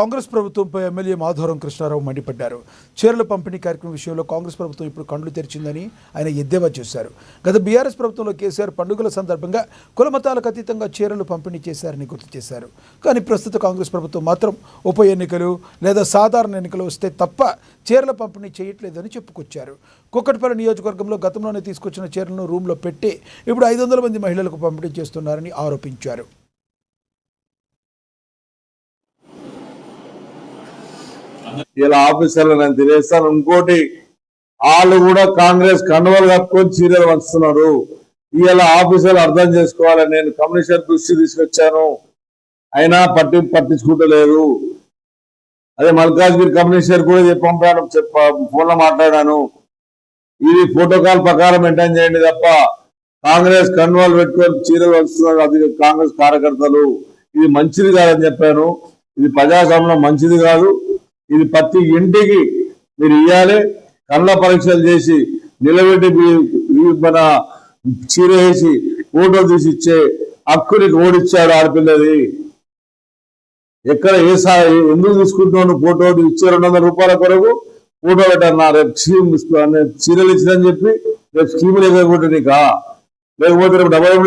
కాంగ్రెస్ ప్రభుత్వంపై ఎమ్మెల్యే మాధవరం కృష్ణారావు మండిపడ్డారు. చీరల పంపిణీ కార్యక్రమం విషయంలో కాంగ్రెస్ ప్రభుత్వం ఇప్పుడు కండ్లు తెరిచిందని ఆయన ఎద్దేవా చేశారు. గత బీఆర్ఎస్ ప్రభుత్వంలో కేసీఆర్ పండుగల సందర్భంగా కులమతాలకు అతీతంగా చీరలు పంపిణీ చేశారని గుర్తు చేశారు. కానీ ప్రస్తుత కాంగ్రెస్ ప్రభుత్వం మాత్రం ఉప ఎన్నికలు లేదా సాధారణ ఎన్నికలు వస్తే తప్ప చీరల పంపిణీ చేయట్లేదని చెప్పుకొచ్చారు. కుక్కట్పల్లి నియోజకవర్గంలో గతంలోనే తీసుకొచ్చిన చీరలను రూమ్లో పెట్టి ఇప్పుడు 500 మంది మహిళలకు పంపిణీ చేస్తున్నారని ఆరోపించారు. ఇలా ఆఫీసర్లు నేను తెలియస్తాను. ఇంకోటి, వాళ్ళు కూడా కాంగ్రెస్ కండువలు కప్పుకొని చీరలు వస్తున్నారు. ఇలా ఆఫీసర్లు అర్థం చేసుకోవాలి. నేను కమిషనర్ దృష్టి తీసుకొచ్చాను, అయినా పట్టించుకుంటలేరు. అదే మల్కాజ్గిరి కమిషనర్ కూడా పంపాను, ఫోన్లో మాట్లాడాను. ఇది ప్రోటోకాల్ ప్రకారం మెయింటైన్ చేయండి తప్ప కాంగ్రెస్ కండువాలు పెట్టుకొని చీరలు వస్తున్నారు, అది కాంగ్రెస్ కార్యకర్తలు, ఇది మంచిది కాదని చెప్పాను. ఇది ప్రజాస్వామ్యం మంచిది కాదు. ఇది ప్రతి ఇంటికి మీరు ఇవ్వాలి. కళ్ళ పరీక్షలు చేసి నిలబెట్టి మన చీర వేసి ఫోటో తీసి ఇచ్చే హక్కుని ఓడిచ్చాడు ఆడపిల్లది. ఎక్కడ ఎందుకు తీసుకుంటున్నావు ఫోటో? ఇచ్చే 200 రూపాయల కొరకు ఫోటో పెట్టన్నా. రేపు చీరలు ఇచ్చిందని చెప్పి రేపు స్కీమ్ లేకపోతే నీకా, లేకపోతే రేపు